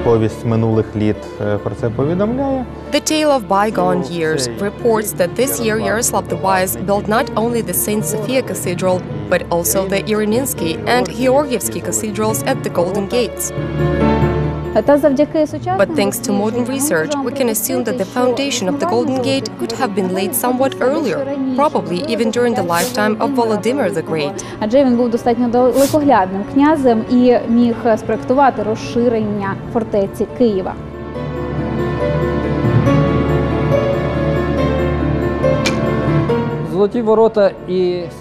випадковість минулих літ про це повідомляє. The tale of bygone years reports that this year Yaroslav the Wise built not only the Saint Sophia Cathedral, but also the Irininsky and Georgievsky cathedrals at the Golden Gates. But thanks to modern research, we can assume that the foundation of the Golden Gate could have been laid somewhat earlier, probably even during the lifetime of Volodymyr the Great. Адже він був достатньо далекоглядним князем і міг спроектувати розширення фортеці Києва.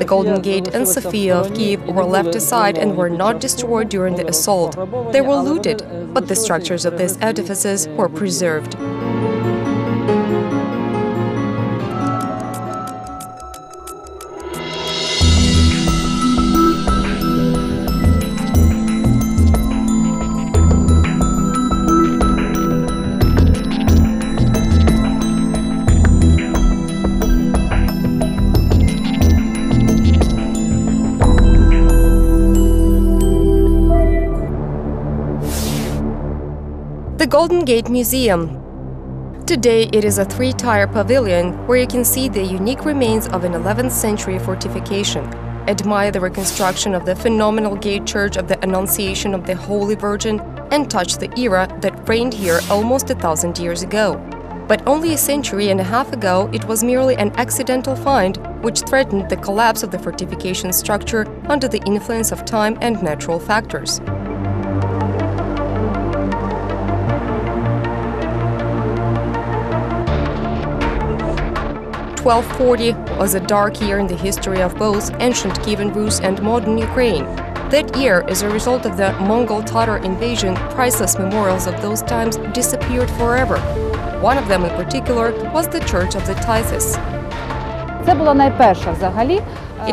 The Golden Gate and Sophia of Kiev were left aside and were not destroyed during the assault. They were looted, but the structures of these edifices were preserved. The Golden Gate Museum. Today it is a three-tier pavilion where you can see the unique remains of an 11th century fortification, admire the reconstruction of the phenomenal gate church of the Annunciation of the Holy Virgin, and touch the era that reigned here almost 1,000 years ago. But only a century and a half ago it was merely an accidental find which threatened the collapse of the fortification structure under the influence of time and natural factors. 1240 was a dark year in the history of both ancient Kievan Rus and modern Ukraine. That year, as a result of the Mongol-Tatar invasion, priceless memorials of those times disappeared forever. One of them in particular was the Church of the Tithys. Це була найперша взагалі.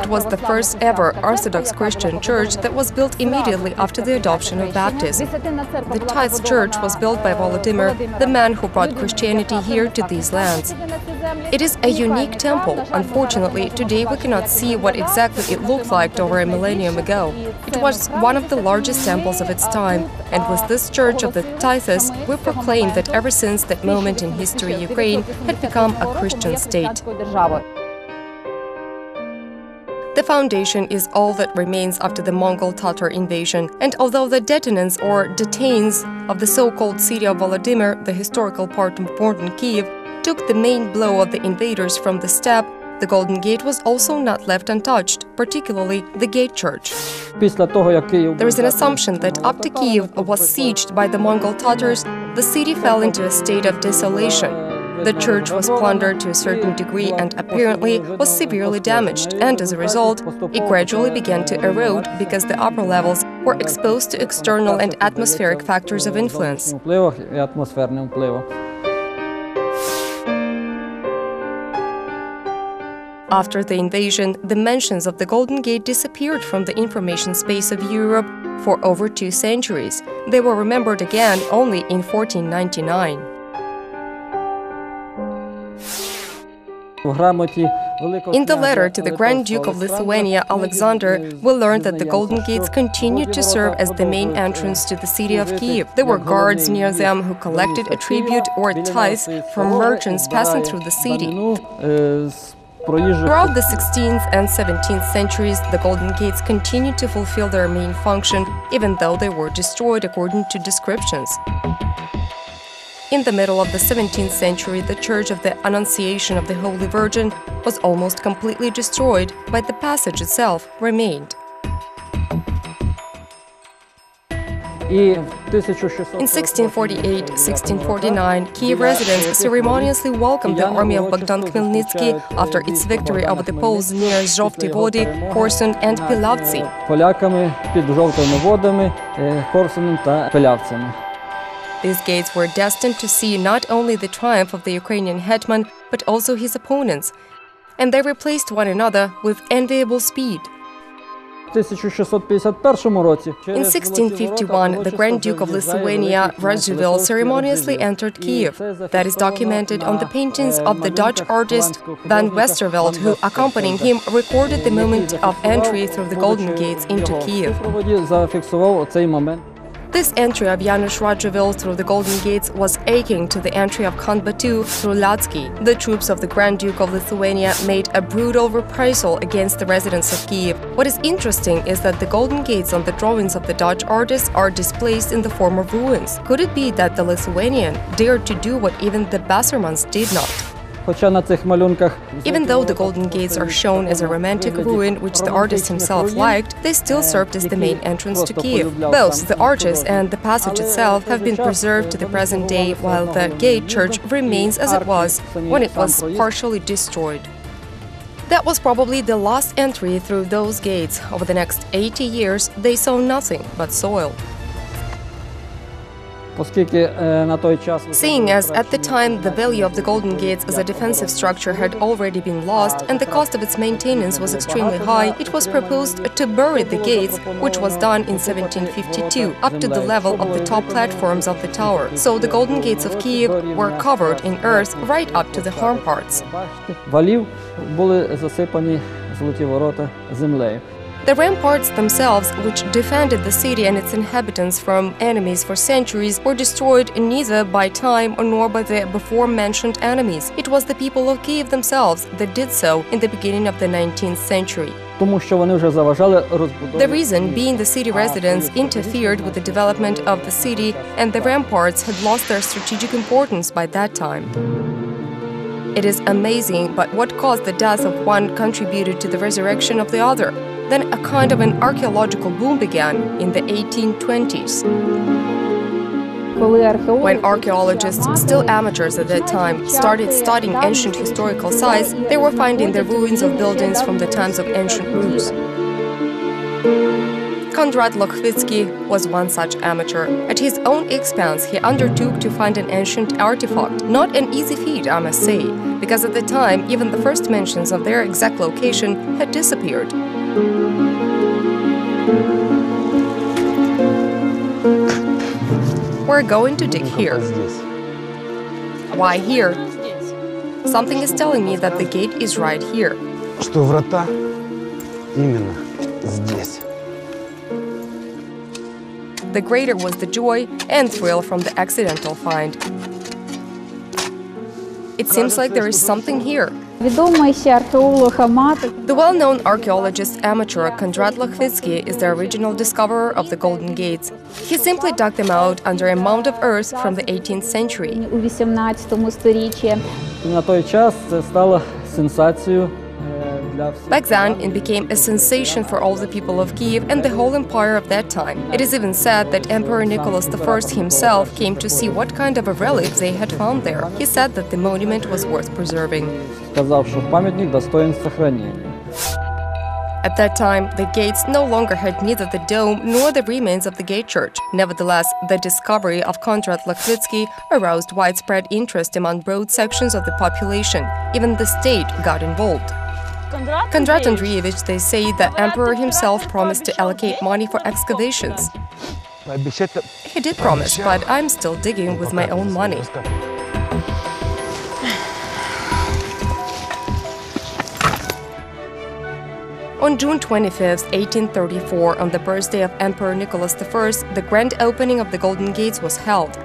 It was the first ever Orthodox Christian church that was built immediately after the adoption of baptism. The Tithys Church was built by Volodymyr, the man who brought Christianity here to these lands. It is a unique temple. Unfortunately, today we cannot see what exactly it looked like over a millennium ago. It was one of the largest temples of its time, and with this Church of the Tithys, we proclaim that ever since that moment in history, Ukraine had become a Christian state. The foundation is all that remains after the Mongol-Tatar invasion, and although the detonants or detains of the so-called city of Volodymyr, the historical part of modern Kiev, took the main blow of the invaders from the steppe, the Golden Gate was also not left untouched, particularly the gate church. There is an assumption that after Kiev was sieged by the Mongol Tatars, the city fell into a state of desolation. The church was plundered to a certain degree and apparently was severely damaged, and as a result, it gradually began to erode because the upper levels were exposed to external and atmospheric factors of influence. After the invasion, the mentions of the Golden Gate disappeared from the information space of Europe for over 2 centuries. They were remembered again only in 1499. In the letter to the Grand Duke of Lithuania, Alexander, we learned that the Golden Gates continued to serve as the main entrance to the city of Kiev. There were guards near them who collected a tribute or tithe from merchants passing through the city. Throughout the 16th and 17th centuries, the Golden Gates continued to fulfill their main function, even though they were destroyed according to descriptions. In the middle of the 17th century, the Church of the Annunciation of the Holy Virgin was almost completely destroyed, but the passage itself remained. In 1648-1649, Kiev residents ceremoniously welcomed the army of Bogdan Khmelnytsky after its victory over the Poles near Zhovty Vody, Korsun and Pilavtsi. These gates were destined to see not only the triumph of the Ukrainian hetman, but also his opponents, and they replaced one another with enviable speed. In 1651, the Grand Duke of Lithuania, Radziwiłł, ceremoniously entered Kiev. That is documented on the paintings of the Dutch artist Van Westerveld, who, accompanying him, recorded the moment of entry through the Golden Gates into Kiev. This entry of Janusz Radziwiłł through the Golden Gates was akin to the entry of Khan Batu through Latski. The troops of the Grand Duke of Lithuania made a brutal reprisal against the residents of Kiev. What is interesting is that the Golden Gates on the drawings of the Dutch artists are displaced in the form of ruins. Could it be that the Lithuanian dared to do what even the Bassermans did not? Even though the Golden Gates are shown as a romantic ruin which the artist himself liked, they still served as the main entrance to Kiev. Both the arches and the passage itself have been preserved to the present day, while the gate church remains as it was when it was partially destroyed. That was probably the last entry through those gates. Over the next 80 years, they saw nothing but soil. Seeing as at the time the value of the Golden Gates as a defensive structure had already been lost and the cost of its maintenance was extremely high, it was proposed to bury the gates, which was done in 1752, up to the level of the top platforms of the tower. So the Golden Gates of Kiev were covered in earth right up to the horn parts. The ramparts themselves, which defended the city and its inhabitants from enemies for centuries, were destroyed neither by time nor by the before-mentioned enemies. It was the people of Kiev themselves that did so in the beginning of the 19th century. The reason being the city residents interfered with the development of the city, and the ramparts had lost their strategic importance by that time. It is amazing, but what caused the death of one contributed to the resurrection of the other. Then a kind of an archaeological boom began in the 1820s. When archaeologists, still amateurs at that time, started studying ancient historical sites, they were finding the ruins of buildings from the times of ancient Rus. Konrad Lochwicki was one such amateur. At his own expense, he undertook to find an ancient artifact. Not an easy feat, I must say, because at the time, even the first mentions of their exact location had disappeared. We're going to dig here. Why here? Something is telling me that the gate is right here. Что врата именно здесь. The greater was the joy and thrill from the accidental find. It seems like there is something here. The well-known archaeologist amateur Konrad Lochwicki is the original discoverer of the Golden Gates. He simply dug them out under a mound of earth from the 18th century. Back then, it became a sensation for all the people of Kiev and the whole empire of that time. It is even said that Emperor Nicholas I himself came to see what kind of a relic they had found there. He said that the monument was worth preserving. At that time, the gates no longer had neither the dome nor the remains of the gate church. Nevertheless, the discovery of Konrad Lochwicki aroused widespread interest among broad sections of the population. Even the state got involved. Konrad Andreevich, they say the emperor himself promised to allocate money for excavations. He did promise, but I'm still digging with my own money. On June 25, 1834, on the birthday of Emperor Nicholas I, the grand opening of the Golden Gates was held.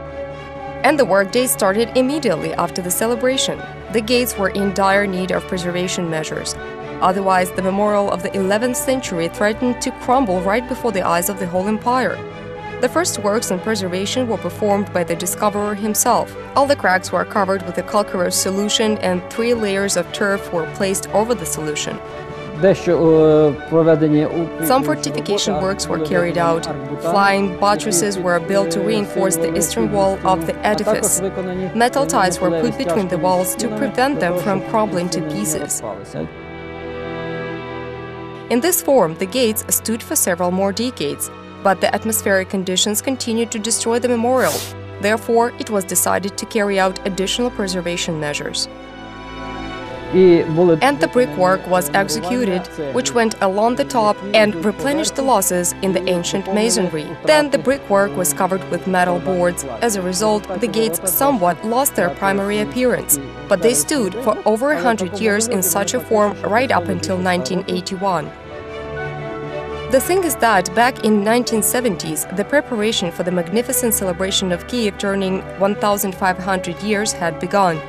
And the workday started immediately after the celebration. The gates were in dire need of preservation measures. Otherwise, the memorial of the 11th century threatened to crumble right before the eyes of the whole empire. The first works on preservation were performed by the discoverer himself. All the cracks were covered with a calcareous solution and 3 layers of turf were placed over the solution. Some fortification works were carried out. Flying buttresses were built to reinforce the eastern wall of the edifice. Metal ties were put between the walls to prevent them from crumbling to pieces. In this form, the gates stood for several more decades, but the atmospheric conditions continued to destroy the memorial. Therefore, it was decided to carry out additional preservation measures. And the brickwork was executed, which went along the top and replenished the losses in the ancient masonry. Then the brickwork was covered with metal boards. As a result, the gates somewhat lost their primary appearance, but they stood for over 100 years in such a form right up until 1981. The thing is that back in 1970s, the preparation for the magnificent celebration of Kiev turning 1,500 years had begun.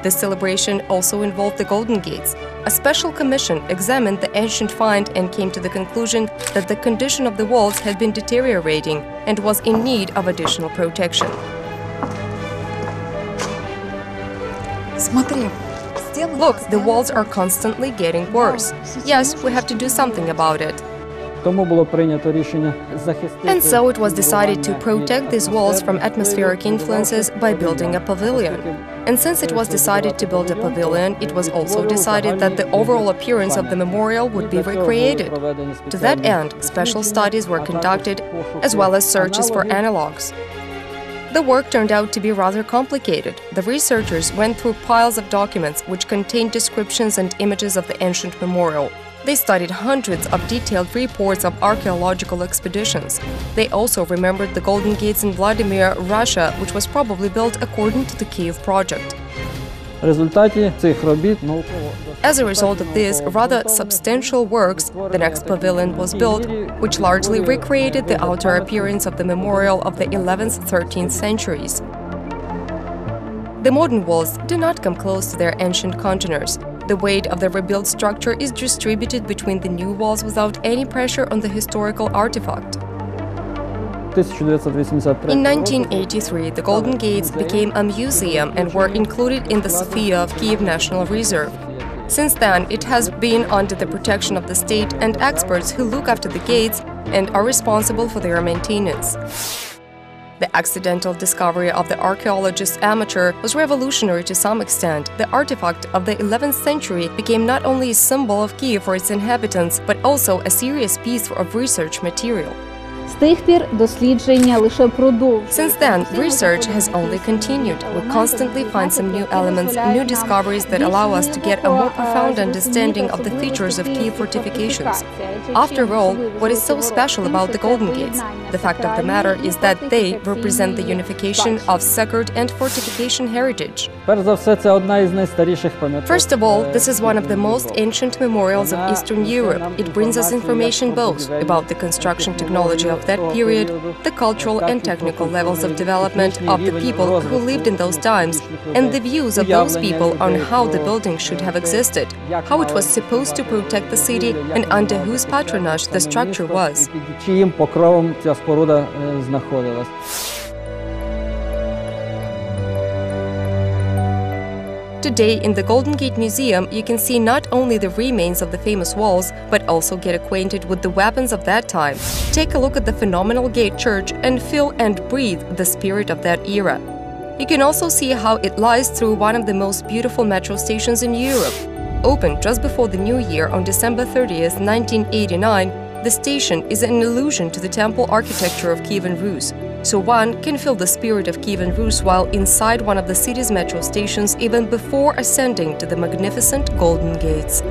This celebration also involved the Golden Gates. A special commission examined the ancient find and came to the conclusion that the condition of the walls had been deteriorating and was in need of additional protection. Look, the walls are constantly getting worse. Yes, we have to do something about it. And so it was decided to protect these walls from atmospheric influences by building a pavilion. And since it was decided to build a pavilion, it was also decided that the overall appearance of the memorial would be recreated. To that end, special studies were conducted, as well as searches for analogues. The work turned out to be rather complicated. The researchers went through piles of documents which contained descriptions and images of the ancient memorial. They studied hundreds of detailed reports of archaeological expeditions. They also remembered the Golden Gates in Vladimir, Russia, which was probably built according to the Kiev project. As a result of these rather substantial works, the next pavilion was built, which largely recreated the outer appearance of the memorial of the 11th–13th centuries. The modern walls do not come close to their ancient congeners. The weight of the rebuilt structure is distributed between the new walls without any pressure on the historical artifact. In 1983, the Golden Gates became a museum and were included in the Sofia of Kiev National Reserve. Since then, it has been under the protection of the state and experts who look after the gates and are responsible for their maintenance. The accidental discovery of the archaeologist amateur was revolutionary to some extent. The artifact of the 11th century became not only a symbol of Kiev for its inhabitants, but also a serious piece of research material. Since then, research has only continued. We constantly find some new elements, new discoveries that allow us to get a more profound understanding of the features of Kiev fortifications. After all, what is so special about the Golden Gates? The fact of the matter is that they represent the unification of sacred and fortification heritage. First of all, this is one of the most ancient memorials of Eastern Europe. It brings us information both about the construction technology of that period, the cultural and technical levels of development of the people who lived in those times, and the views of those people on how the building should have existed, how it was supposed to protect the city, and under whose patronage the structure was. Today, in the Golden Gate Museum, you can see not only the remains of the famous walls, but also get acquainted with the weapons of that time. Take a look at the phenomenal gate church and feel and breathe the spirit of that era. You can also see how it lies through one of the most beautiful metro stations in Europe. Opened just before the New Year on December 30th, 1989, the station is an allusion to the temple architecture of Kievan Rus. So one can feel the spirit of Kievan Rus while inside one of the city's metro stations even before ascending to the magnificent Golden Gates.